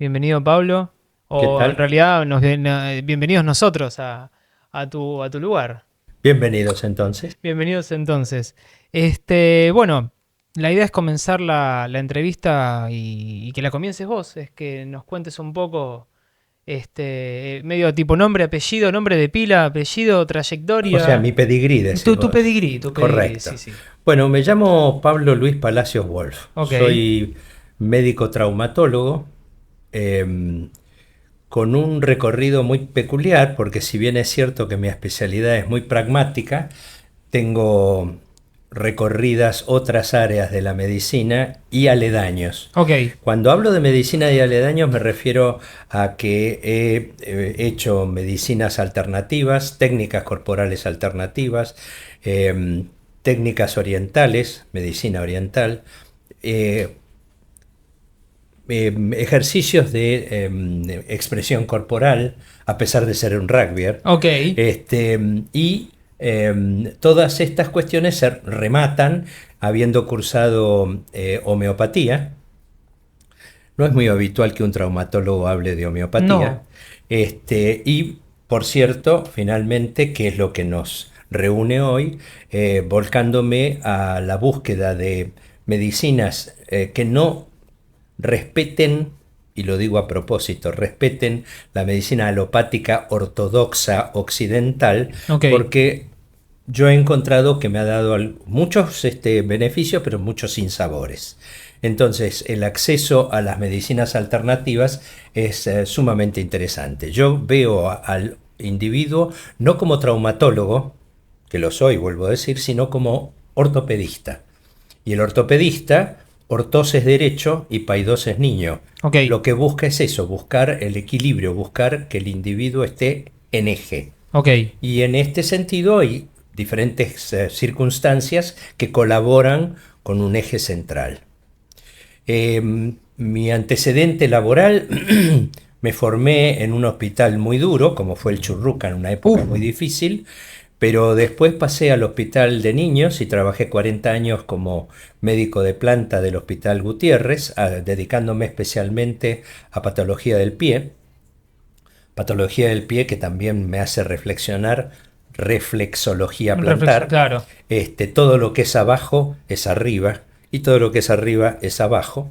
Bienvenido Pablo. ¿Qué O en tal? realidad bienvenidos nosotros a tu lugar. Bienvenidos entonces. Bienvenidos entonces. Bueno, la idea es comenzar la entrevista y que la comiences vos. Es que nos cuentes un poco, medio tipo nombre de pila, apellido, O sea, mi trayectoria. pedigrí, decís vos. Tu pedigrí, Correcto. sí, sí. Bueno, me llamo Pablo Luis Palacios Wolf. Ok. Soy médico traumatólogo eh, con un recorrido muy peculiar, porque si bien es cierto que mi especialidad es muy pragmática, tengo recorridas otras áreas de la medicina y aledaños. Ok. Cuando hablo de medicina y aledaños me refiero a que he hecho medicinas alternativas, técnicas corporales alternativas, eh, técnicas orientales, medicina oriental, eh, ejercicios de expresión corporal, a pesar de ser un rugbyer, Ok. y todas estas cuestiones se rematan habiendo cursado homeopatía. No es muy habitual que un traumatólogo hable de homeopatía. No. Y, por cierto, finalmente, ¿qué es lo que nos reúne hoy? Volcándome a la búsqueda de medicinas que no respeten, y lo digo a propósito, respeten la medicina alopática ortodoxa occidental, Ok. porque yo he encontrado que me ha dado muchos beneficios, pero muchos sinsabores. Entonces, el acceso a las medicinas alternativas es sumamente interesante. Yo veo al individuo no como traumatólogo, que lo soy, vuelvo a decir, sino como ortopedista. Y el ortopedista, ortos es derecho y paidos es niño. Ok. Lo que busca es eso, buscar el equilibrio, buscar que el individuo esté en eje. Ok. Y en este sentido hay diferentes circunstancias que colaboran con un eje central. Mi antecedente laboral, me formé en un hospital muy duro, como fue el Churruca en una época Uf. muy difícil, pero después pasé al hospital de niños y trabajé 40 años como médico de planta del Hospital Gutiérrez, dedicándome especialmente a patología del pie que también me hace reflexionar, reflexología plantar. Claro. Todo lo que es abajo es arriba y todo lo que es arriba es abajo.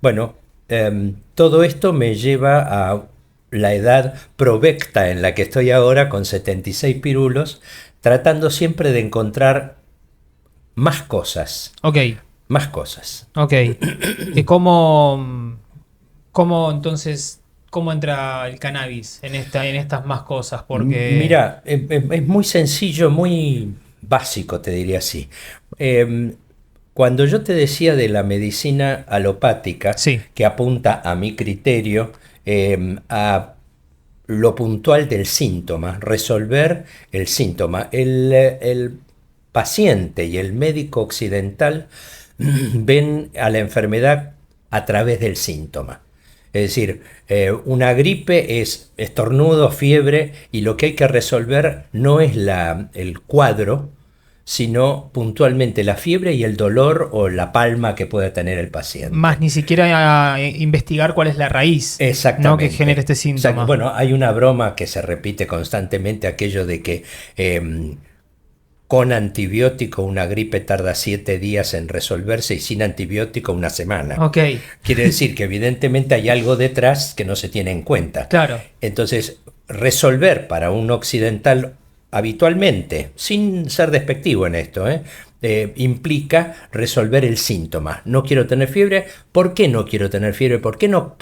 Bueno, todo esto me lleva a la edad provecta en la que estoy ahora, con 76 pirulos, tratando siempre de encontrar Ok. más cosas. Ok. ¿Cómo entonces, cómo entra el cannabis en estas más cosas? Porque Mira, es muy sencillo, muy básico, te diría así. Em, Cuando yo te decía de la medicina alopática, sí, que apunta a mi criterio a lo puntual del síntoma, resolver el síntoma, el paciente y el médico occidental ven a la enfermedad a través del síntoma. Es decir, una gripe es estornudo, fiebre, y lo que hay que resolver no es el cuadro, sino puntualmente la fiebre y el dolor o la palma que pueda tener el más paciente. ni siquiera investigar cuál es la raíz, ¿no? Que genera Exactamente. este síntoma. Bueno, hay una broma que se repite constantemente, aquello de que con antibiótico una gripe tarda 7 días en resolverse y sin antibiótico una semana. Ok, Quiere decir que evidentemente hay algo detrás que no se tiene en cuenta. claro. Entonces, resolver para un occidental habitualmente, sin ser despectivo en esto, implica resolver el síntoma. No quiero tener fiebre. ¿Por qué no quiero tener fiebre? ¿Por qué no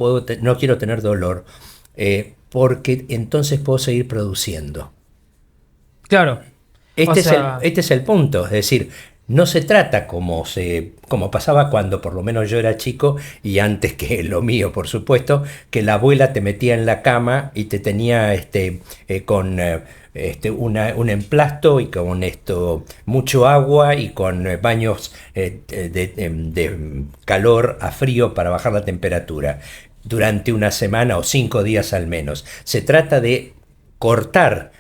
quiero tener dolor? Porque entonces puedo seguir produciendo. Claro. O sea, Este es el punto, es decir, no se trata como pasaba cuando por lo menos yo era chico y antes que lo mío, por supuesto, que la abuela te metía en la cama y te tenía con un emplasto y con mucho agua y con baños de calor a frío para bajar la temperatura durante una semana o 5 días al menos. Se trata de cortar,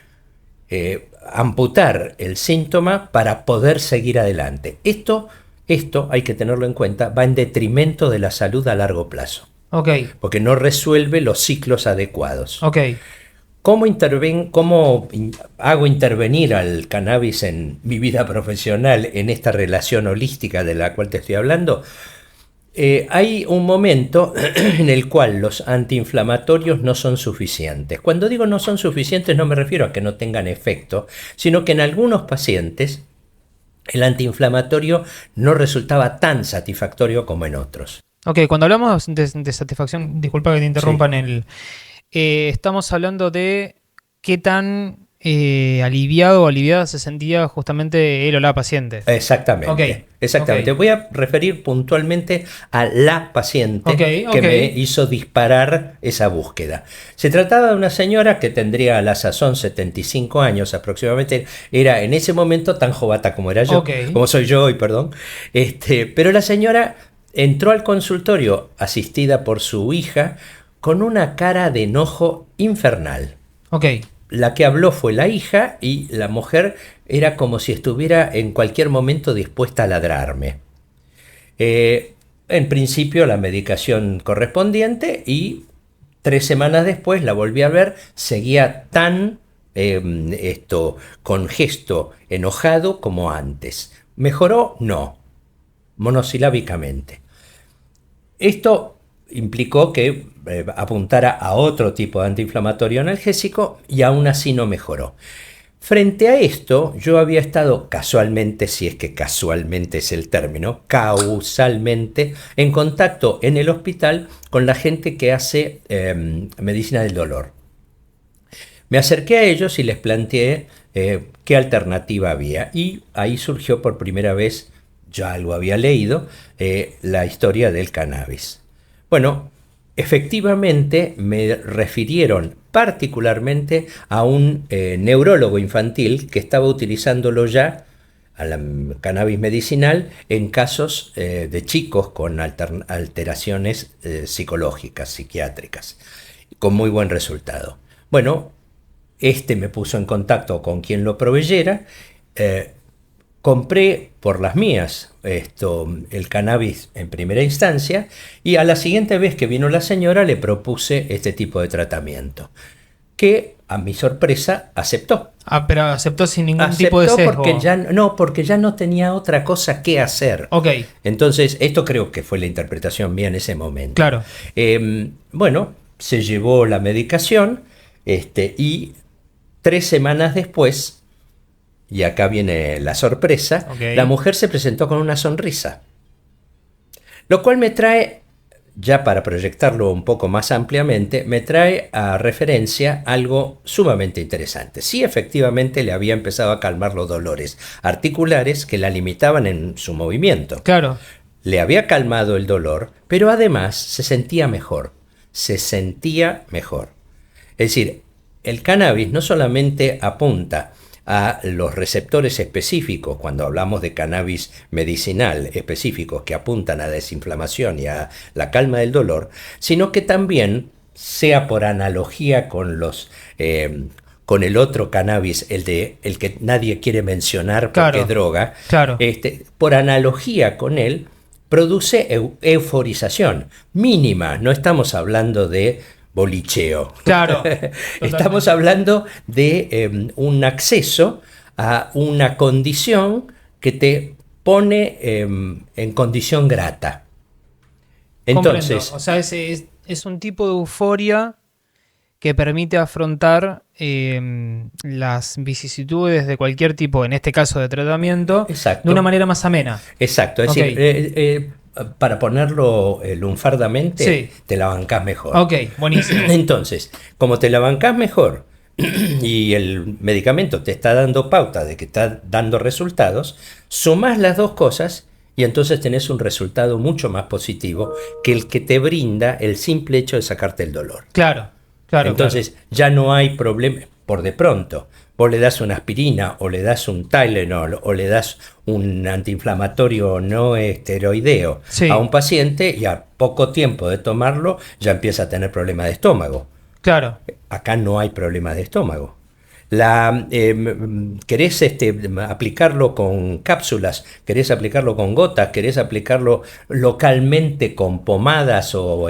amputar el síntoma para poder seguir adelante. Esto hay que tenerlo en cuenta, va en detrimento de la salud a largo plazo. Ok, porque no resuelve los ciclos adecuados. ok. ¿Cómo hago intervenir al cannabis en mi vida profesional en esta relación holística de la cual te estoy hablando? Hay un momento en el cual los antiinflamatorios no son suficientes. Cuando digo no son suficientes no me refiero a que no tengan efecto, sino que en algunos pacientes el antiinflamatorio no resultaba tan satisfactorio como en otros. Ok, cuando hablamos de satisfacción, disculpa que te interrumpa Sí, estamos hablando de qué tan aliviado o aliviada se sentía justamente él o la paciente. Ok, exactamente, exactamente. ok, Voy a referir puntualmente a la paciente ok, que ok, me hizo disparar esa búsqueda. Se trataba de una señora que tendría a la sazón 75 años aproximadamente. Era en ese momento tan jovata como era yo, ok, como soy yo hoy, perdón. Pero la señora entró al consultorio asistida por su hija con una cara de enojo infernal. ok, La que habló fue la hija y la mujer era como si estuviera en cualquier momento dispuesta a ladrarme. En principio la medicación correspondiente y 3 semanas después la volví a ver, seguía tan con gesto enojado como antes. ¿Mejoró? No, monosilábicamente. Esto implicó que apuntara a otro tipo de antiinflamatorio analgésico y aún así no mejoró. Frente a esto, yo había estado casualmente, si es que casualmente es el término, causalmente, en contacto en el hospital con la gente que hace medicina del dolor. Me acerqué a ellos y les planteé qué alternativa había. Y ahí surgió por primera vez, ya algo había leído, la historia del cannabis. Bueno, efectivamente me refirieron particularmente a un neurólogo infantil que estaba utilizándolo ya, a la cannabis medicinal, en casos de chicos con alteraciones psicológicas, psiquiátricas, con muy buen resultado. Bueno, me puso en contacto con quien lo proveyera. eh, Compré por las mías el cannabis en primera instancia y a la siguiente vez que vino la señora le propuse este tipo de tratamiento, que a mi sorpresa aceptó. Ah, pero aceptó sin ningún tipo de Aceptó sesgo. porque ya no tenía otra cosa que hacer. Ok, Entonces, esto creo que fue la interpretación mía en ese momento. claro. Bueno, se llevó la medicación y 3 semanas después, y acá viene la sorpresa, Ok. la mujer se presentó con una sonrisa. Lo cual me trae, ya para proyectarlo un poco más ampliamente, me trae a referencia algo sumamente interesante. Sí, efectivamente le había empezado a calmar los dolores articulares que la limitaban en su movimiento. Claro, Le había calmado el dolor, pero además se sentía mejor. Se sentía mejor. Es decir, el cannabis no solamente apunta a los receptores específicos, cuando hablamos de cannabis medicinal específicos que apuntan a la desinflamación y a la calma del dolor, sino que también, sea por analogía con el otro cannabis, el que nadie quiere mencionar porque claro, es droga, claro. por analogía con él, produce euforización mínima. No estamos hablando de bolicheo. Claro, Estamos totalmente. hablando de un acceso a una condición que te pone en condición grata. Comprendo. O Entonces, sea, es un tipo de euforia que permite afrontar las vicisitudes de cualquier tipo, en este caso de tratamiento, de una exacto, manera más amena. exacto. Es Ok, decir, para ponerlo lunfardamente, sí, te la bancás mejor. ok, buenísimo. Entonces, como te la bancás mejor y el medicamento te está dando pauta de que está dando resultados, sumás las dos cosas y entonces tenés un resultado mucho más positivo que el que te brinda el simple hecho de sacarte el dolor. Claro, claro, claro. Entonces ya no hay problema por de pronto. Vos le das una aspirina o le das un Tylenol o le das un antiinflamatorio no esteroideo a Sí, un paciente y a poco tiempo de tomarlo ya empieza a tener problemas de estómago. claro. Acá no hay problemas de estómago. ¿Querés aplicarlo con cápsulas? ¿Querés aplicarlo con gotas? ¿Querés aplicarlo localmente con pomadas o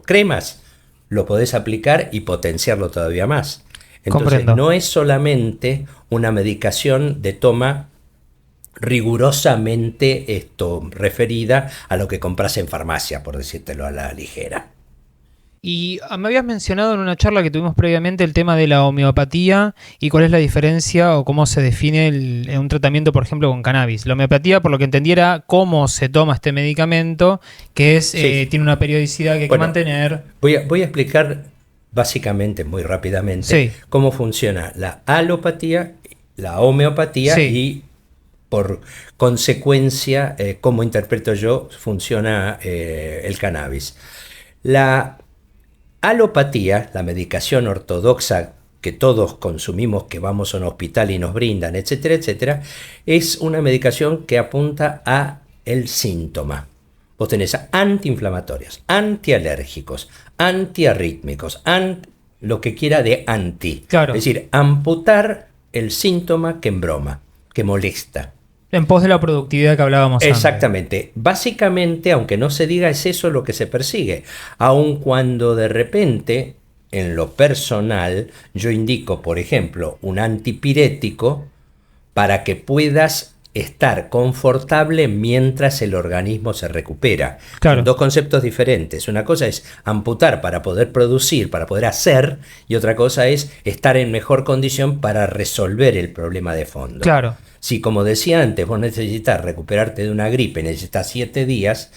cremas? Lo podés aplicar y potenciarlo todavía más. Entonces, Comprendo. no es solamente una medicación de toma rigurosamente referida a lo que compras en farmacia, por decírtelo a la ligera. Y me habías mencionado en una charla que tuvimos previamente el tema de la homeopatía y cuál es la diferencia o cómo se define un tratamiento, por ejemplo, con cannabis. La homeopatía, por lo que entendí, era cómo se toma este medicamento, que Sí. tiene una periodicidad que hay que Bueno, mantener. voy a explicar básicamente, muy rápidamente, Sí, cómo funciona la alopatía, la homeopatía sí, y, por consecuencia, cómo interpreto yo, funciona el cannabis. La alopatía, la medicación ortodoxa que todos consumimos, que vamos a un hospital y nos brindan, etcétera, etcétera, es una medicación que apunta a el síntoma. Vos tenés antiinflamatorios, antialérgicos, antiarrítmicos, lo que quiera de anti. Es claro. decir, amputar el síntoma que embroma, que molesta. En pos de la productividad que hablábamos antes. Exactamente. Básicamente, aunque no se diga, es eso lo que se persigue. Aun cuando de repente, en lo personal, yo indico, por ejemplo, un antipirético para que puedas estar confortable mientras el organismo se recupera. Son Claro, dos conceptos diferentes. Una cosa es amputar para poder producir, para poder hacer, y otra cosa es estar en mejor condición para resolver el problema de fondo. claro. Si, como decía antes, vos necesitas recuperarte de una gripe, necesitas 7 días,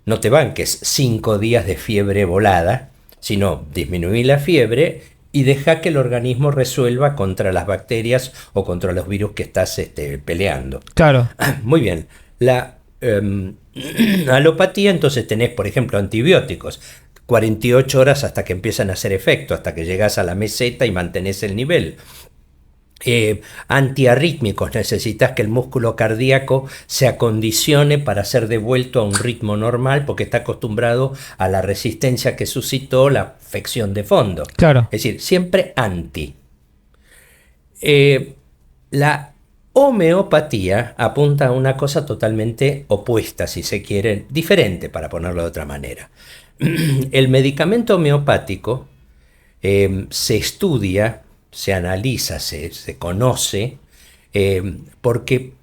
no te banques 5 días de fiebre volada, sino disminuí la fiebre y deja que el organismo resuelva contra las bacterias o contra los virus que estás peleando. Claro. Muy bien. La alopatía, entonces tenés, por ejemplo, antibióticos. 48 horas hasta que empiezan a hacer efecto, hasta que llegas a la meseta y mantenés el nivel. Antiarrítmicos, necesitas que el músculo cardíaco se acondicione para ser devuelto a un ritmo normal porque está acostumbrado a la resistencia que suscitó la afección de fondo. Claro. Es decir, siempre anti. La homeopatía apunta a una cosa totalmente opuesta, si se quiere, diferente, para ponerlo de otra manera. El medicamento homeopático se estudia, se analiza, se conoce, porque,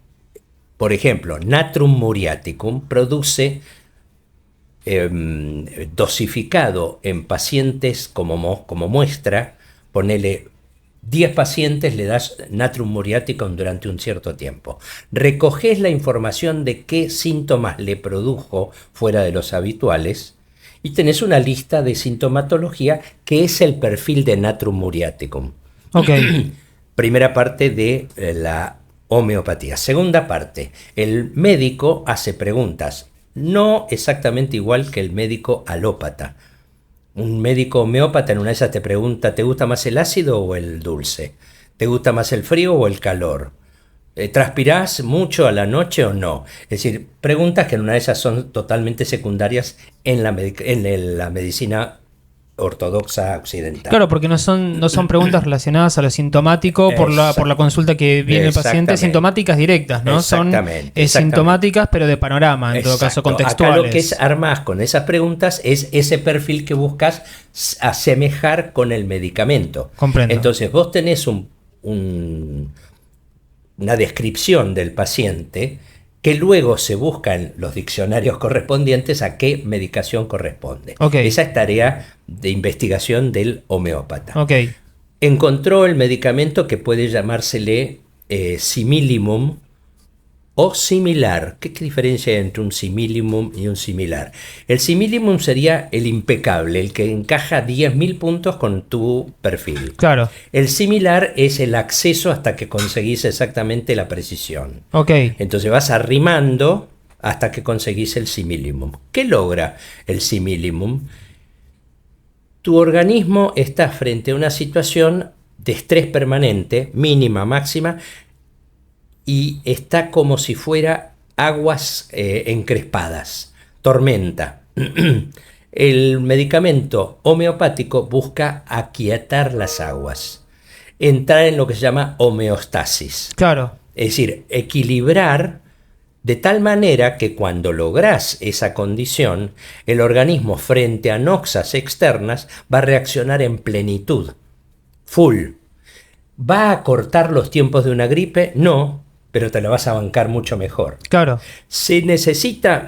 por ejemplo, Natrum muriaticum produce dosificado en pacientes como muestra, ponele 10 pacientes, le das Natrum muriaticum durante un cierto tiempo. Recoges la información de qué síntomas le produjo fuera de los habituales y tenés una lista de sintomatología que es el perfil de Natrum muriaticum. Ok. Primera parte de la homeopatía. Segunda parte, el médico hace preguntas, no exactamente igual que el médico alópata. Un médico homeópata en una de esas te pregunta, ¿te gusta más el ácido o el dulce? ¿Te gusta más el frío o el calor? ¿Transpirás mucho a la noche o no? Es decir, preguntas que en una de esas son totalmente secundarias en la medicina ortodoxa occidental. Claro, porque no son preguntas relacionadas a lo sintomático por la consulta que viene el paciente, Exactamente. sintomáticas directas, ¿no? Exactamente. Sintomáticas, pero de panorama, en todo caso, Exacto. contextuales. Acá lo que armás con esas preguntas es ese perfil que buscas asemejar con el medicamento. Comprendo. Entonces vos tenés una descripción del paciente que luego se busca en los diccionarios correspondientes a qué medicación corresponde. Ok. Esa es tarea de investigación del homeópata. Ok, Encontró el medicamento que puede llamársele similimum o similar. ¿Qué diferencia hay entre un similimum y un similar? El similimum sería el impecable, el que encaja 10.000 puntos con tu perfil. claro. El similar es el acceso hasta que conseguís exactamente la precisión. Ok, Entonces vas arrimando hasta que conseguís el similimum. ¿Qué logra el similimum? Tu organismo está frente a una situación de estrés permanente, mínima, máxima, y está como si fuera aguas encrespadas, tormenta. El medicamento homeopático busca aquietar las aguas. entrar en lo que se llama homeostasis. Claro. Es decir, equilibrar de tal manera que cuando lográs esa condición, el organismo frente a noxas externas va a reaccionar en plenitud, full. ¿Va a cortar los tiempos de una gripe? No, pero te la vas a bancar mucho mejor. Claro. Se necesita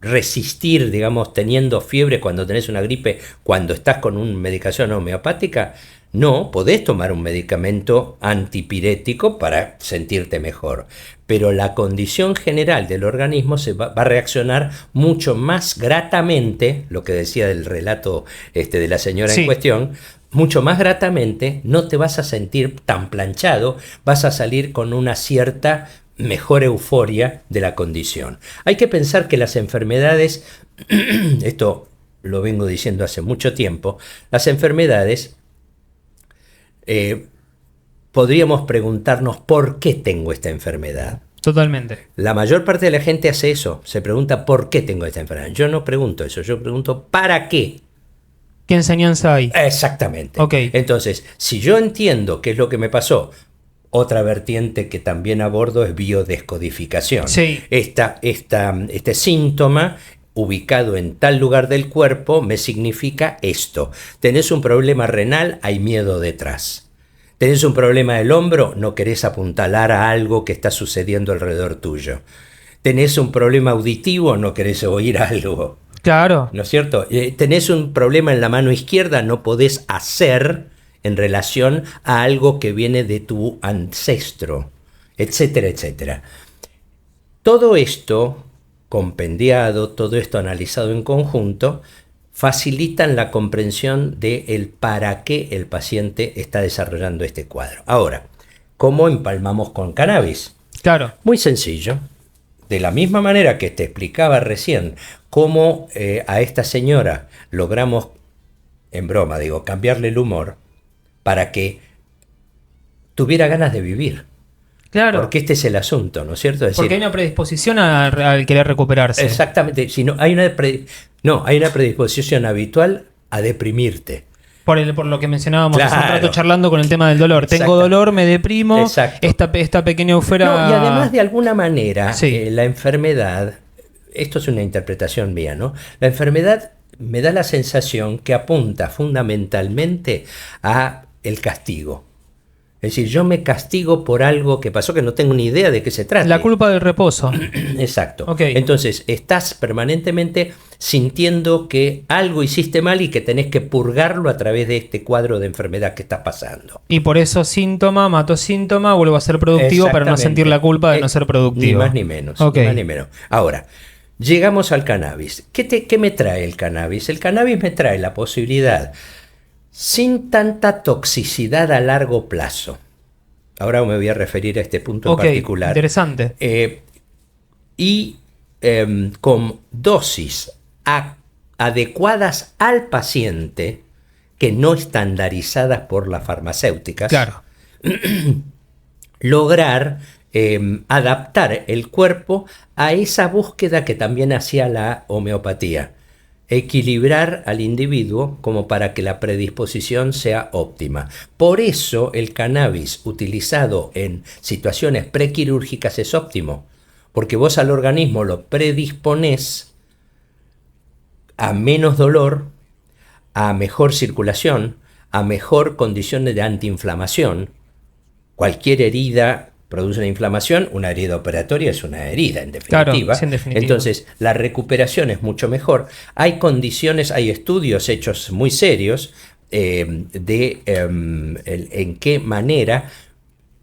resistir, digamos, teniendo fiebre cuando tenés una gripe, cuando estás con una medicación homeopática. No, podés tomar un medicamento antipirético para sentirte mejor, pero la condición general del organismo va a reaccionar mucho más gratamente, lo que decía del relato de la señora en cuestión, mucho más gratamente, no te vas a sentir tan planchado, vas a salir con una cierta mejor euforia de la condición. Hay que pensar que las enfermedades, esto lo vengo diciendo hace mucho tiempo, las enfermedades, podríamos preguntarnos por qué tengo esta enfermedad. Totalmente. La mayor parte de la gente hace eso, se pregunta por qué tengo esta enfermedad. Yo no pregunto eso, yo pregunto ¿para qué? ¿Qué enseñanza hay? Exactamente. Okay. Entonces, si yo entiendo qué es lo que me pasó, otra vertiente que también abordo es biodescodificación. Sí. Este síntoma ubicado en tal lugar del cuerpo me significa esto. Tenés un problema renal, hay miedo detrás. Tenés un problema del hombro, no querés apuntalar a algo que está sucediendo alrededor tuyo. Tenés un problema auditivo, no querés oír algo. Claro. ¿No es cierto? Tenés un problema en la mano izquierda, no podés hacer en relación a algo que viene de tu ancestro, etcétera, etcétera. Todo esto compendiado, todo esto analizado en conjunto, facilitan la comprensión de el para qué el paciente está desarrollando este cuadro. Ahora, ¿cómo empalmamos con cannabis? Claro. Muy sencillo. De la misma manera que te explicaba recién cómo a esta señora logramos, en broma digo, cambiarle el humor para que tuviera ganas de vivir. Claro. Porque este es el asunto, ¿no es cierto? Es decir, porque hay una predisposición al querer recuperarse. Exactamente. Si no, hay una predisposición habitual a deprimirte. Por lo que mencionábamos hace un rato charlando con el tema del dolor. Tengo dolor, me deprimo, esta pequeña euforia... No, y además, de alguna manera, la enfermedad, esto es una interpretación mía, ¿no? La enfermedad me da la sensación que apunta fundamentalmente a el castigo. Es decir, yo me castigo por algo que pasó que no tengo ni idea de qué se trata. La culpa del reposo. Exacto. Okay. Entonces, estás permanentemente sintiendo que algo hiciste mal y que tenés que purgarlo a través de este cuadro de enfermedad que estás pasando. Y por eso síntoma, mato síntoma, vuelvo a ser productivo para no sentir la culpa de no ser productivo. Ni más ni menos. Okay. Ni más ni menos. Ahora, llegamos al cannabis. ¿Qué me trae el cannabis? El cannabis me trae la posibilidad, sin tanta toxicidad a largo plazo. Ahora me voy a referir a este punto en particular. Interesante. Con dosis adecuadas al paciente, que no estandarizadas por las farmacéuticas. Claro. Lograr adaptar el cuerpo a esa búsqueda que también hacía la homeopatía. Equilibrar al individuo como para que la predisposición sea óptima. Por eso el cannabis utilizado en situaciones prequirúrgicas es óptimo, porque vos al organismo lo predisponés a menos dolor, a mejor circulación, a mejor condiciones de antiinflamación. Cualquier herida produce una inflamación, una herida operatoria es una herida, en definitiva. Claro, en definitiva. Entonces, la recuperación es mucho mejor. Hay condiciones, hay estudios hechos muy serios en qué manera,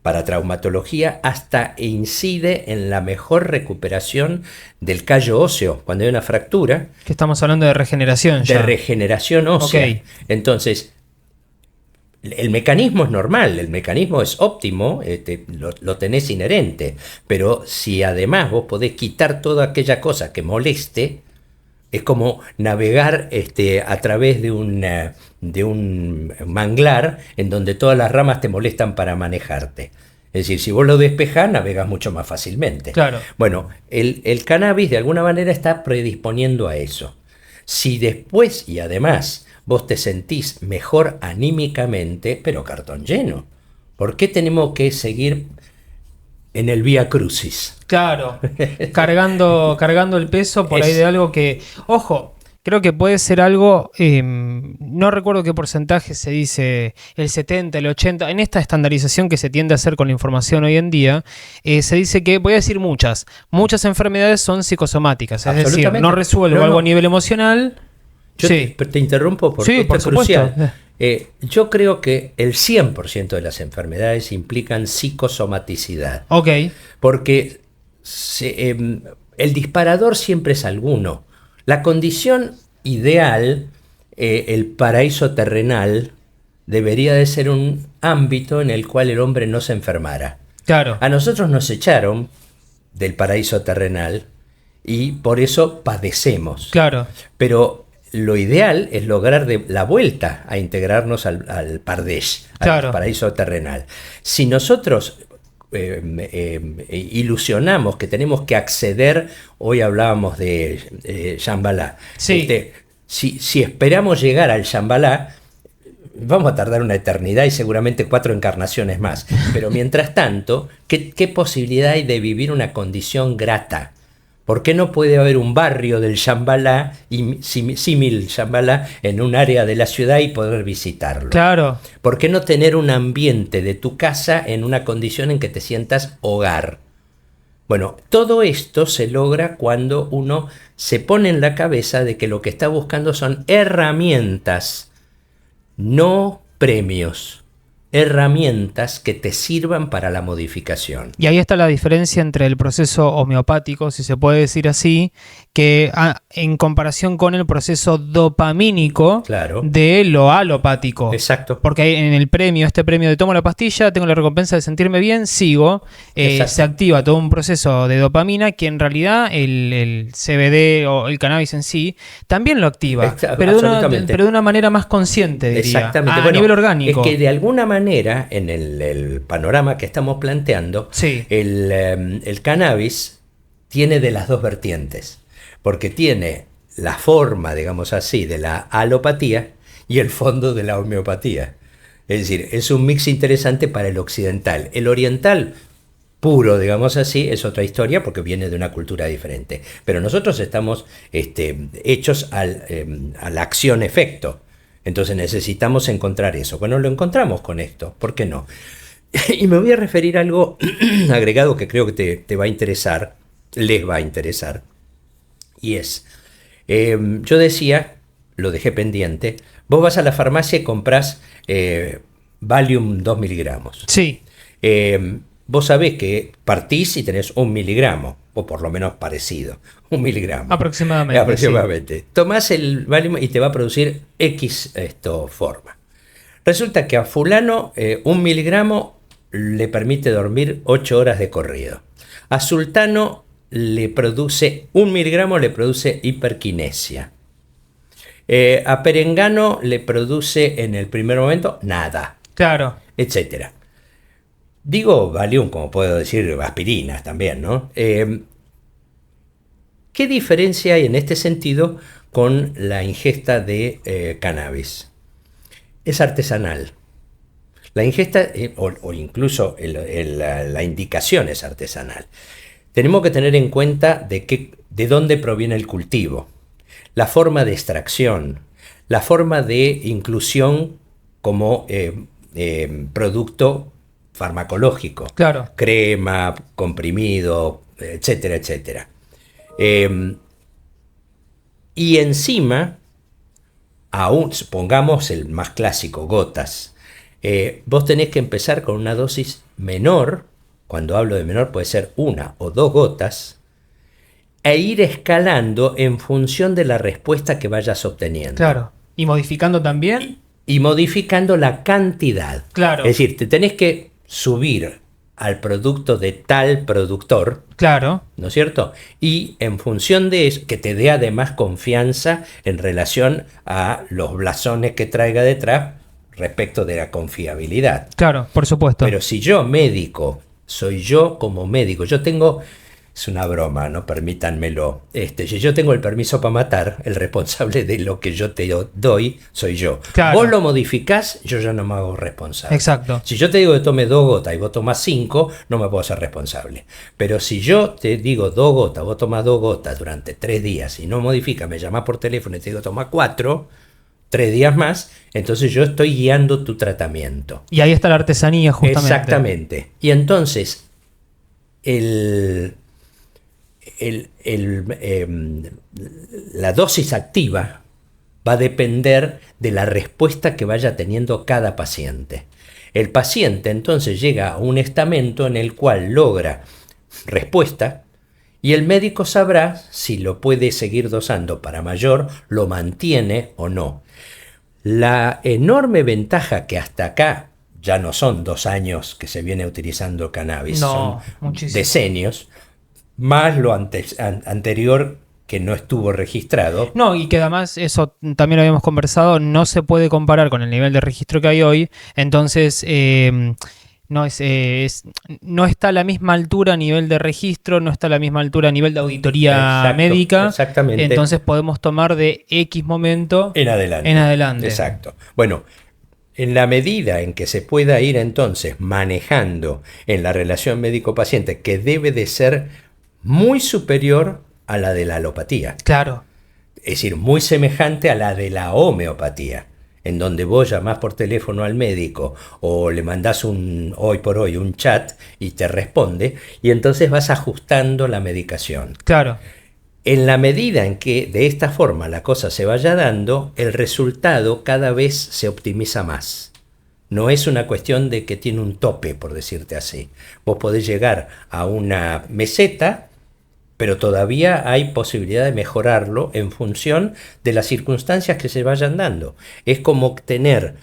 para traumatología, hasta incide en la mejor recuperación del callo óseo. Cuando hay una fractura... Que estamos hablando de regeneración ya. De regeneración ósea. Okay. Entonces... el mecanismo es normal, el mecanismo es óptimo, lo tenés inherente, pero si además vos podés quitar toda aquella cosa que moleste, es como navegar a través de un manglar en donde todas las ramas te molestan para manejarte. Es decir, si vos lo despejás, navegas mucho más fácilmente. Claro. Bueno, el cannabis de alguna manera está predisponiendo a eso. Si después y además vos te sentís mejor anímicamente, pero cartón lleno. ¿Por qué tenemos que seguir en el Vía Crucis? Claro, cargando el peso por ahí de algo que, ojo, creo que puede ser algo, no recuerdo qué porcentaje se dice, el 70, el 80, en esta estandarización que se tiende a hacer con la información hoy en día, se dice que, voy a decir muchas enfermedades son psicosomáticas, es decir, no resuelvo algo a nivel emocional. Yo sí. te interrumpo porque esto es crucial. Yo creo que el 100% de las enfermedades implican psicosomaticidad. Ok. Porque el disparador siempre es alguno. La condición ideal, el paraíso terrenal, debería de ser un ámbito en el cual el hombre no se enfermara. Claro. A nosotros nos echaron del paraíso terrenal y por eso padecemos. Claro. Pero lo ideal es lograr la vuelta a integrarnos al Pardesh, claro, al paraíso terrenal. Si nosotros ilusionamos que tenemos que acceder, hoy hablábamos de Shambhala, sí. Si esperamos llegar al Shambhala, vamos a tardar una eternidad y seguramente 4 encarnaciones más. Pero mientras tanto, ¿qué posibilidad hay de vivir una condición grata? ¿Por qué no puede haber un barrio del Shambhala, símil Shambhala, en un área de la ciudad y poder visitarlo? Claro. ¿Por qué no tener un ambiente de tu casa en una condición en que te sientas hogar? Bueno, todo esto se logra cuando uno se pone en la cabeza de que lo que está buscando son herramientas, no premios. Herramientas que te sirvan para la modificación. Y ahí está la diferencia entre el proceso homeopático, si se puede decir así, que en comparación con el proceso dopamínico, claro, de lo alopático. Exacto. Porque en el premio, este premio de tomo la pastilla, tengo la recompensa de sentirme bien, sigo, se activa todo un proceso de dopamina que en realidad el CBD o el cannabis en sí también lo activa, pero de una manera más consciente, diría. Exactamente. A nivel orgánico. Es que de alguna manera, en el panorama que estamos planteando, sí, el cannabis tiene de las dos vertientes, porque tiene la forma, digamos así, de la alopatía y el fondo de la homeopatía. Es decir, es un mix interesante para el occidental. El oriental puro, digamos así, es otra historia porque viene de una cultura diferente. Pero nosotros estamos hechos a la acción-efecto. Entonces necesitamos encontrar eso. Bueno, lo encontramos con esto, ¿por qué no? Y me voy a referir a algo agregado que creo que te va a interesar, les va a interesar, y es, yo decía, lo dejé pendiente, vos vas a la farmacia y comprás Valium 2 miligramos. Sí. Vos sabés que partís y tenés 1 miligramo, o por lo menos parecido, 1 miligramo. Aproximadamente. Sí. Tomás el Valium y te va a producir X forma. Resulta que a fulano 1 miligramo le permite dormir 8 horas de corrido. A sultano le produce 1 miligramo, le produce hiperquinesia. A perengano le produce en el primer momento nada. Claro. Etcétera. Digo Valium, como puedo decir aspirinas también, ¿no? ¿Qué diferencia hay en este sentido con la ingesta de cannabis? Es artesanal. La ingesta, o incluso la indicación es artesanal. Tenemos que tener en cuenta de dónde proviene el cultivo, la forma de extracción, la forma de inclusión como producto farmacológico, claro, crema, comprimido, etcétera, etcétera. Y encima, aún, pongamos el más clásico, gotas, vos tenés que empezar con una dosis menor, cuando hablo de menor puede ser 1 o 2 gotas, e ir escalando en función de la respuesta que vayas obteniendo. Claro, y modificando también. Y modificando la cantidad. Claro. Es decir, te tenés que subir al producto de tal productor. Claro. ¿No es cierto? Y en función de eso, que te dé además confianza en relación a los blasones que traiga detrás respecto de la confiabilidad. Claro, por supuesto. Pero si yo médico, soy yo como médico, yo tengo Es una broma, ¿no? Permítanmelo. Si yo tengo el permiso para matar, el responsable de lo que yo te doy soy yo. Claro. Vos lo modificás, yo ya no me hago responsable. Exacto. Si yo te digo que tome 2 gotas y vos tomás 5, no me puedo hacer responsable. Pero si yo te digo 2 gotas, vos tomás 2 gotas durante 3 días y no modifica, me llamás por teléfono y te digo toma 4, 3 días más, entonces yo estoy guiando tu tratamiento. Y ahí está la artesanía, justamente. Exactamente. Y entonces, la dosis activa va a depender de la respuesta que vaya teniendo cada paciente. El paciente entonces llega a un estamento en el cual logra respuesta y el médico sabrá si lo puede seguir dosando para mayor, lo mantiene o no. La enorme ventaja que hasta acá ya no son 2 años que se viene utilizando cannabis, No, son muchísimo. decenios, más lo anterior que no estuvo registrado. No, y que además, eso también lo habíamos conversado, no se puede comparar con el nivel de registro que hay hoy. Entonces, no está a la misma altura a nivel de registro, no está a la misma altura a nivel de auditoría Exacto, médica. exactamente. Entonces podemos tomar de X momento En adelante. en adelante. Exacto. Bueno, en la medida en que se pueda ir entonces manejando en la relación médico-paciente, que debe de ser muy superior a la de la alopatía, Claro. es decir, muy semejante a la de la homeopatía, en donde vos llamás por teléfono al médico o le mandás hoy por hoy un chat y te responde, y entonces vas ajustando la medicación. Claro. En la medida en que de esta forma la cosa se vaya dando, el resultado cada vez se optimiza más. No es una cuestión de que tiene un tope, por decirte así. Vos podés llegar a una meseta, pero todavía hay posibilidad de mejorarlo en función de las circunstancias que se vayan dando. Es como tener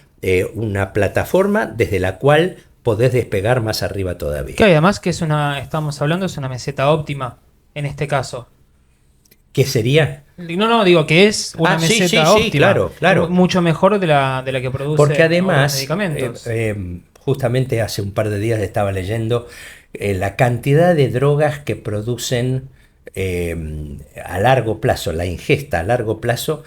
una plataforma desde la cual podés despegar más arriba todavía. Que además que estamos hablando, es una meseta óptima en este caso. ¿Qué sería? No, digo que es una meseta sí, óptima. claro. Mucho mejor de la que produce Porque los además, medicamentos. justamente hace un par de días estaba leyendo la cantidad de drogas que producen a largo plazo, la ingesta a largo plazo,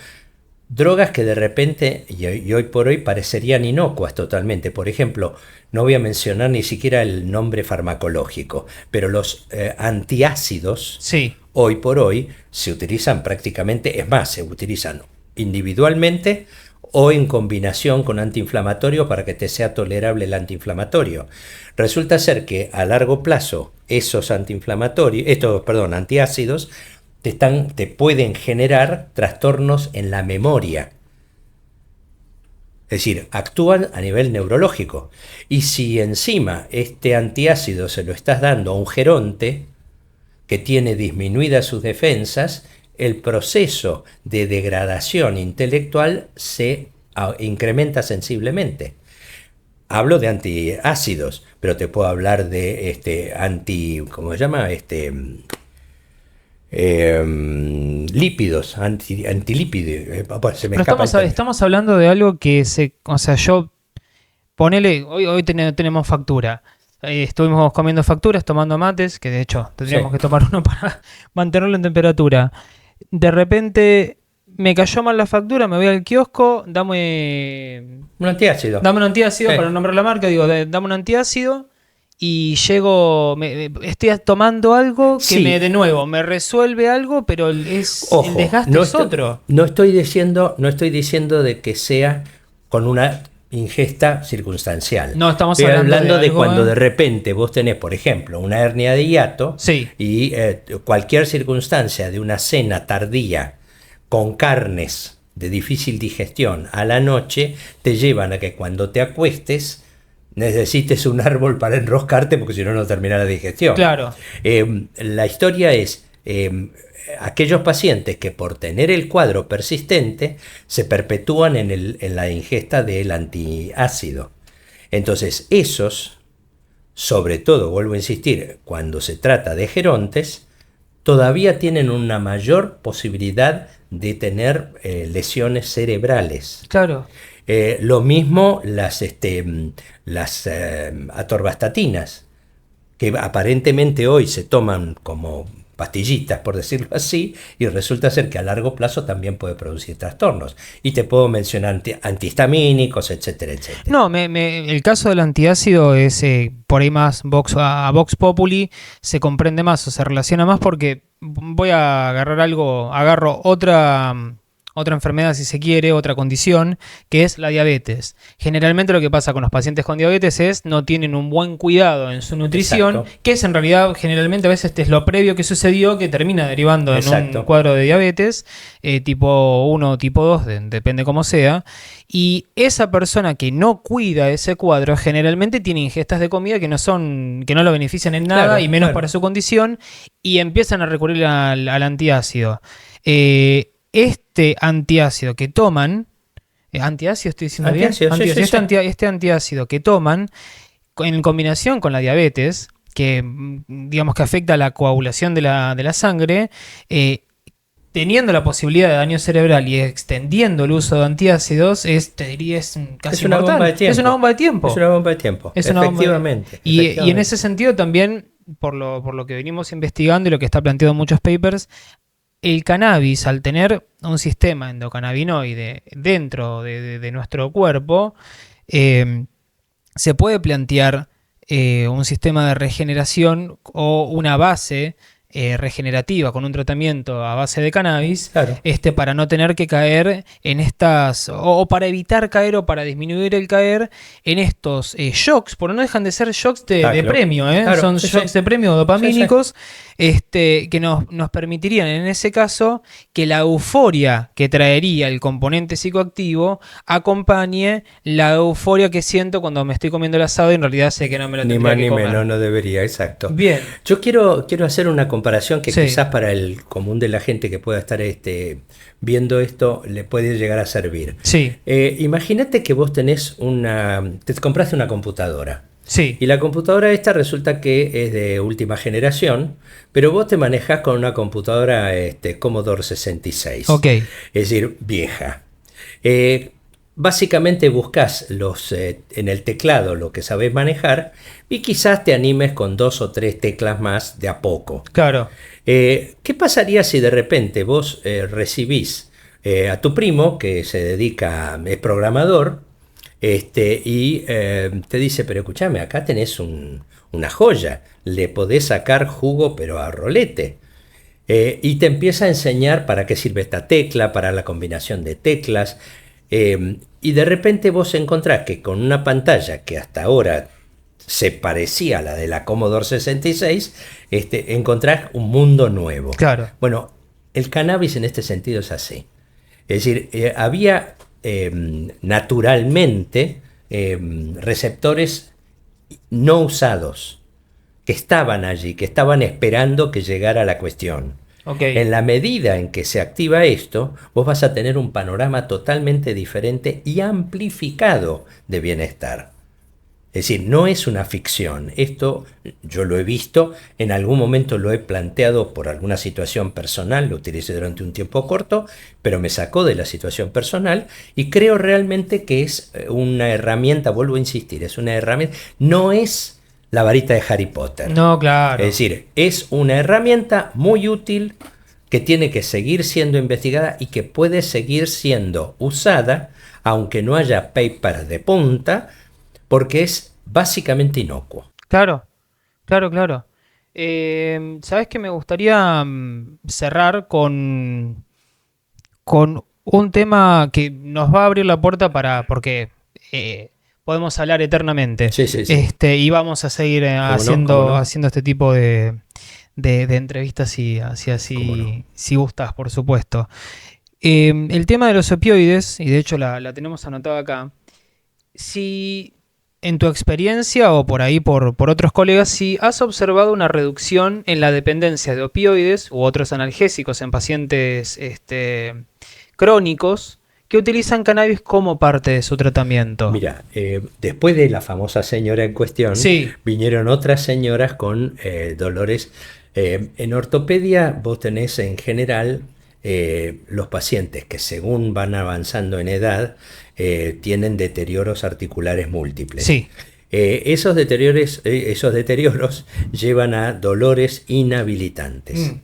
drogas que de repente y hoy por hoy parecerían inocuas totalmente. Por ejemplo, no voy a mencionar ni siquiera el nombre farmacológico, pero los antiácidos, Sí. hoy por hoy se utilizan prácticamente, es más, se utilizan individualmente o en combinación con antiinflamatorios para que te sea tolerable el antiinflamatorio. Resulta ser que a largo plazo esos antiácidos te pueden generar trastornos en la memoria. Es decir, actúan a nivel neurológico. Y si encima este antiácido se lo estás dando a un geronte que tiene disminuidas sus defensas, el proceso de degradación intelectual se incrementa sensiblemente. Hablo de antiácidos, pero te puedo hablar de ¿cómo se llama? Lípidos, antilípidos. Se me Pero escapa estamos hablando de algo que ponele, hoy tenemos factura. Estuvimos comiendo facturas, tomando mates, que de hecho tendríamos Sí. que tomar uno para mantenerlo en temperatura. De repente me cayó mal la factura, me voy al kiosco, dame un antiácido. un antiácido, Sí. para no nombrar la marca, digo, dame un antiácido. Y llego, estoy tomando algo que Sí. de nuevo me resuelve algo, pero el desgaste no es otro. No estoy diciendo de que sea con una ingesta circunstancial. No, estamos Estoy hablando de algo, cuando de repente vos tenés, por ejemplo, una hernia de hiato, Sí. y cualquier circunstancia de una cena tardía con carnes de difícil digestión a la noche te llevan a que cuando te acuestes necesites un árbol para enroscarte, porque si no, no termina la digestión. Claro. La historia es aquellos pacientes que por tener el cuadro persistente se perpetúan en la ingesta del antiácido. Entonces esos, sobre todo, vuelvo a insistir, cuando se trata de gerontes, todavía tienen una mayor posibilidad de tener lesiones cerebrales. Claro. Lo mismo las atorvastatinas, que aparentemente hoy se toman como pastillitas, por decirlo así, y resulta ser que a largo plazo también puede producir trastornos. Y te puedo mencionar antihistamínicos, etcétera, etcétera. No, el caso del antiácido es por ahí más a Vox Populi se comprende más o se relaciona más porque voy a agarro otra enfermedad si se quiere, otra condición, que es la diabetes. Generalmente lo que pasa con los pacientes con diabetes es no tienen un buen cuidado en su nutrición, Exacto. que es en realidad generalmente a veces es lo previo que sucedió que termina derivando en un Exacto. cuadro de diabetes, tipo 1 o tipo 2, depende cómo sea. Y esa persona que no cuida ese cuadro generalmente tiene ingestas de comida que no lo benefician en nada, Claro, y menos claro. para su condición, y empiezan a recurrir al antiácido. Este antiácido que toman, antiácido estoy diciendo Antiácido, bien, sí, sí, sí. este antiácido que toman en combinación con la diabetes, que digamos que afecta a la coagulación de la sangre, teniendo la posibilidad de daño cerebral y extendiendo el uso de antiácidos, te diría, es casi Es una mortal. bomba de tiempo. Es una bomba de tiempo. Es una bomba de tiempo. Es una bomba de- Efectivamente. Y en efectivamente. ese sentido también, por lo que venimos investigando y lo que está planteado en muchos papers, el cannabis, al tener un sistema endocannabinoide dentro de nuestro cuerpo, eh, se puede plantear un sistema de regeneración o una base regenerativa con un tratamiento a base de cannabis, Claro. para no tener que caer en estas, o para evitar caer o para disminuir el caer en estos shocks, porque no dejan de ser shocks de Claro. premio, Claro, son sí, shocks sí. de premio dopamínicos, que nos permitirían en ese caso que la euforia que traería el componente psicoactivo acompañe la euforia que siento cuando me estoy comiendo el asado y en realidad sé que no me lo Ni tendría más que ni comer. menos, no debería, exacto. Bien. Yo quiero hacer una comparación que Sí. quizás para el común de la gente que pueda estar viendo esto le puede llegar a servir. Sí, Imagínate que vos te compraste una computadora. sí, Y la computadora esta resulta que es de última generación, pero vos te manejás con una computadora Commodore 66. ok, Es decir, vieja. Básicamente buscas en el teclado lo que sabés manejar y quizás te animes con 2 o 3 teclas más de a poco. claro, ¿Qué pasaría si de repente vos recibís a tu primo que es programador, y te dice, pero escúchame, acá tenés una joya, le podés sacar jugo pero a rolete? Y te empieza a enseñar para qué sirve esta tecla, para la combinación de teclas. Y de repente vos encontrás que con una pantalla que hasta ahora se parecía a la de la Commodore 66, encontrás un mundo nuevo. claro, Bueno, el cannabis en este sentido es así. Es decir, había naturalmente receptores no usados que estaban allí, que estaban esperando que llegara la cuestión. ok, En la medida en que se activa esto, vos vas a tener un panorama totalmente diferente y amplificado de bienestar. Es decir, no es una ficción. Esto yo lo he visto, en algún momento lo he planteado por alguna situación personal, lo utilicé durante un tiempo corto, pero me sacó de la situación personal y creo realmente que es una herramienta, vuelvo a insistir, es una herramienta, no es la varita de Harry Potter. no, claro, Es decir, es una herramienta muy útil que tiene que seguir siendo investigada y que puede seguir siendo usada, aunque no haya papers de punta, porque es básicamente inocuo. claro, claro, claro. ¿Sabes que me gustaría cerrar con un tema que nos va a abrir la puerta porque podemos hablar eternamente. Sí, sí, sí. Y vamos a seguir ¿Cómo no? haciendo este tipo de entrevistas si ¿Cómo no? si gustas, por supuesto. El tema de los opioides, y de hecho la tenemos anotada acá, si en tu experiencia o por ahí por otros colegas, si has observado una reducción en la dependencia de opioides u otros analgésicos en pacientes crónicos que utilizan cannabis como parte de su tratamiento. Mira, después de la famosa señora en cuestión, Sí. vinieron otras señoras con dolores. En ortopedia vos tenés en general los pacientes que según van avanzando en edad tienen deterioros articulares múltiples. Sí. Esos deterioros llevan a dolores inhabilitantes.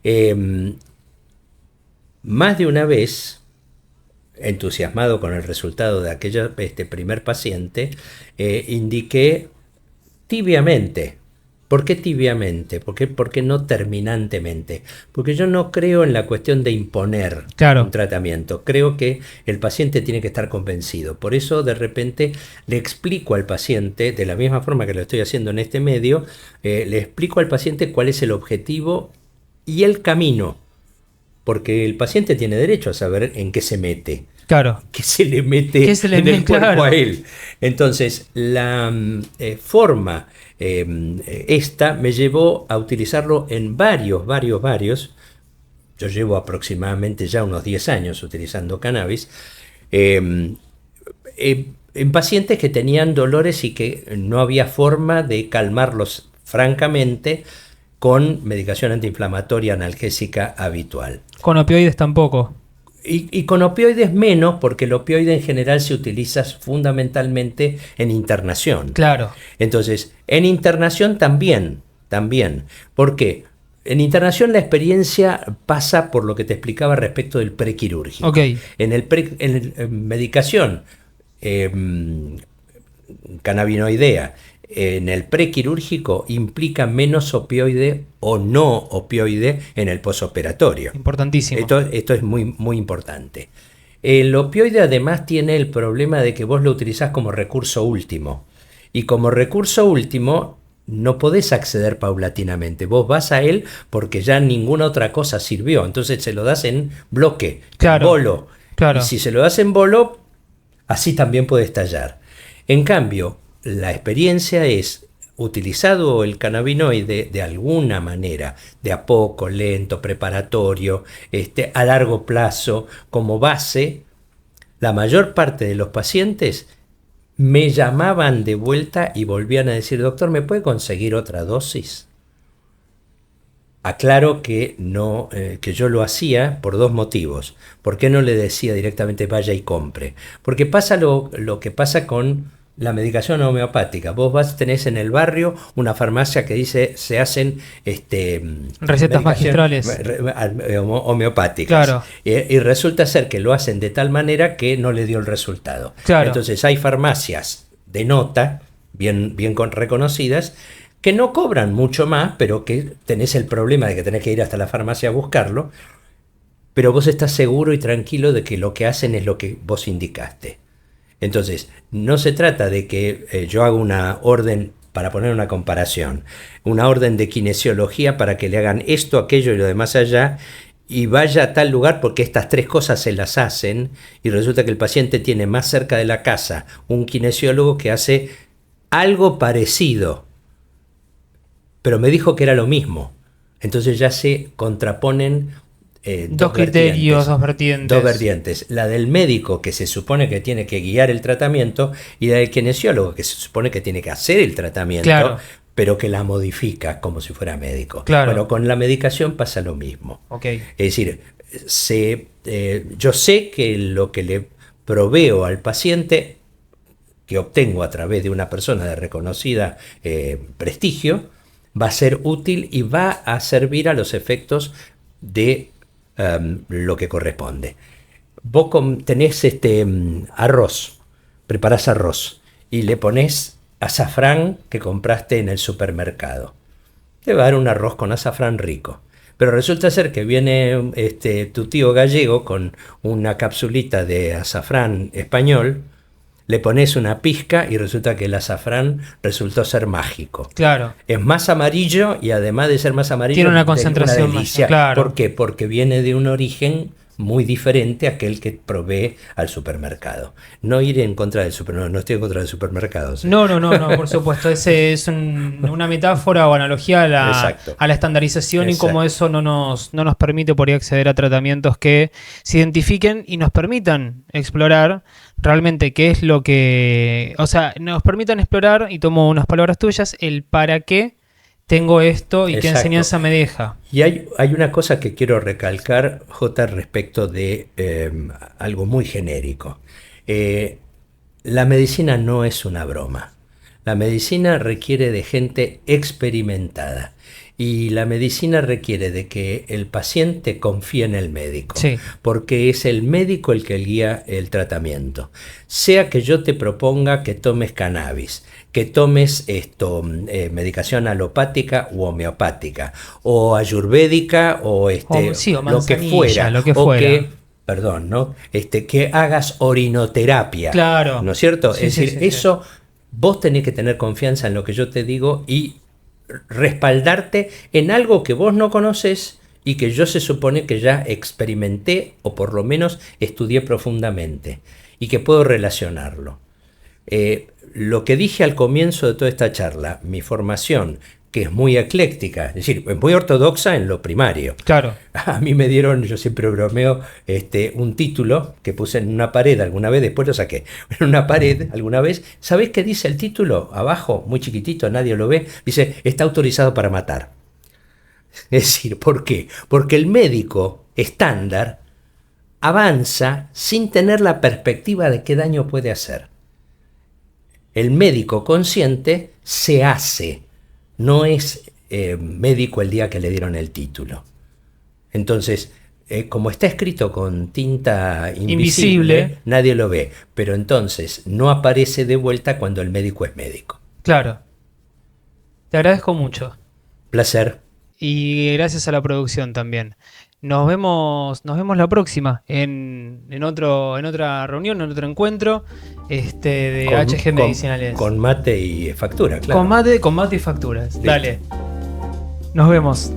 Eh, Más de una vez, entusiasmado con el resultado de este primer paciente, indiqué tibiamente. ¿Por qué tibiamente? ¿Por qué no terminantemente? Porque yo no creo en la cuestión de imponer Claro. un tratamiento. Creo que el paciente tiene que estar convencido. Por eso, de repente, le explico al paciente, de la misma forma que lo estoy haciendo en este medio, le explico al paciente cuál es el objetivo y el camino. Porque el paciente tiene derecho a saber en qué se mete. Claro. Que se le mete ¿Qué se le en el mete? cuerpo Claro. a él. Entonces, la forma esta me llevó a utilizarlo en varios. Yo llevo aproximadamente ya unos 10 años utilizando cannabis. eh, en pacientes que tenían dolores y que no había forma de calmarlos francamente con medicación antiinflamatoria analgésica habitual. Con opioides tampoco. Y con opioides menos, porque el opioide en general se utiliza fundamentalmente en internación. Claro. Entonces, en internación también. ¿Por qué? En internación la experiencia pasa por lo que te explicaba respecto del prequirúrgico. Ok. En medicación cannabinoidea, en el prequirúrgico implica menos opioide o no opioide en el posoperatorio. Importantísimo. Esto es muy importante. El opioide además tiene el problema de que vos lo utilizás como recurso último. Y como recurso último no podés acceder paulatinamente. Vos vas a él porque ya ninguna otra cosa sirvió. Entonces se lo das en bloque, Claro. en bolo. Claro. Y si se lo das en bolo, así también puede estallar. En cambio, la experiencia es, utilizado el cannabinoide de alguna manera, de a poco, lento, preparatorio, a largo plazo, como base, la mayor parte de los pacientes me llamaban de vuelta y volvían a decir: doctor, ¿me puede conseguir otra dosis? Aclaro que no, que yo lo hacía por dos motivos. ¿Por qué no le decía directamente vaya y compre? Porque pasa lo que pasa con la medicación homeopática. Vos tenés en el barrio una farmacia que dice se hacen recetas magistrales homeopáticas. Claro. Y resulta ser que lo hacen de tal manera que no le dio el resultado. Claro. Entonces hay farmacias de nota, bien reconocidas, que no cobran mucho más, pero que tenés el problema de que tenés que ir hasta la farmacia a buscarlo, pero vos estás seguro y tranquilo de que lo que hacen es lo que vos indicaste. Entonces, no se trata de que yo haga una orden, para poner una comparación, una orden de kinesiología para que le hagan esto, aquello y lo demás allá, y vaya a tal lugar porque estas tres cosas se las hacen, y resulta que el paciente tiene más cerca de la casa un kinesiólogo que hace algo parecido, pero me dijo que era lo mismo. Entonces ya se contraponen dos criterios, dos vertientes. La del médico, que se supone que tiene que guiar el tratamiento, y la del kinesiólogo, que se supone que tiene que hacer el tratamiento, claro, pero que la modifica como si fuera médico. Claro. Bueno, con la medicación pasa lo mismo. Okay. Es decir, yo sé que lo que le proveo al paciente, que obtengo a través de una persona de reconocida prestigio, va a ser útil y va a servir a los efectos de lo que corresponde. Vos tenés arroz, preparás arroz y le ponés azafrán que compraste en el supermercado. Te va a dar un arroz con azafrán rico. Pero resulta ser que viene tu tío gallego con una capsulita de azafrán español, le pones una pizca y resulta que el azafrán resultó ser mágico. Claro. Es más amarillo y además de ser más amarillo, tiene una concentración más. Claro. ¿Por qué? Porque viene de un origen muy diferente a aquel que provee al supermercado. No ir en contra del supermercado, no estoy en contra del supermercado. ¿Sí? No, por supuesto. Ese es una metáfora o analogía a la estandarización. Exacto. Y cómo eso no nos permite por ahí acceder a tratamientos que se identifiquen y nos permitan explorar realmente qué es lo que... O sea, nos permitan explorar, y tomo unas palabras tuyas, el para qué tengo esto y Exacto. qué enseñanza me deja. Y hay una cosa que quiero recalcar, J, respecto de algo muy genérico. La medicina no es una broma. La medicina requiere de gente experimentada y la medicina requiere de que el paciente confíe en el médico, Sí. porque es el médico el que guía el tratamiento. Sea que yo te proponga que tomes cannabis, que tomes medicación alopática u homeopática, o ayurvédica, o Sí, o lo que manzanilla, fuera, lo que o fuera. que, perdón, ¿no? Que hagas orinoterapia, Claro. ¿no es cierto? Sí, Es sí, decir, sí, sí. eso vos tenés que tener confianza en lo que yo te digo y respaldarte en algo que vos no conoces y que yo se supone que ya experimenté o por lo menos estudié profundamente y que puedo relacionarlo. Lo que dije al comienzo de toda esta charla, mi formación, que es muy ecléctica, es decir, es muy ortodoxa en lo primario. Claro. A mí me dieron, yo siempre bromeo, un título que puse en una pared alguna vez, después lo saqué, en una pared alguna vez. ¿Sabés qué dice el título? Abajo, muy chiquitito, nadie lo ve, dice, está autorizado para matar. Es decir, ¿por qué? Porque el médico estándar avanza sin tener la perspectiva de qué daño puede hacer. El médico consciente se hace, no es médico el día que le dieron el título. Entonces, como está escrito con tinta invisible, nadie lo ve, pero entonces no aparece de vuelta cuando el médico es médico. Claro. Te agradezco mucho. Placer. Y gracias a la producción también. Nos vemos la próxima en otra reunión, en otro encuentro de HG Medicinales. Con mate y factura, claro. Con mate y facturas. Listo. Dale. Nos vemos.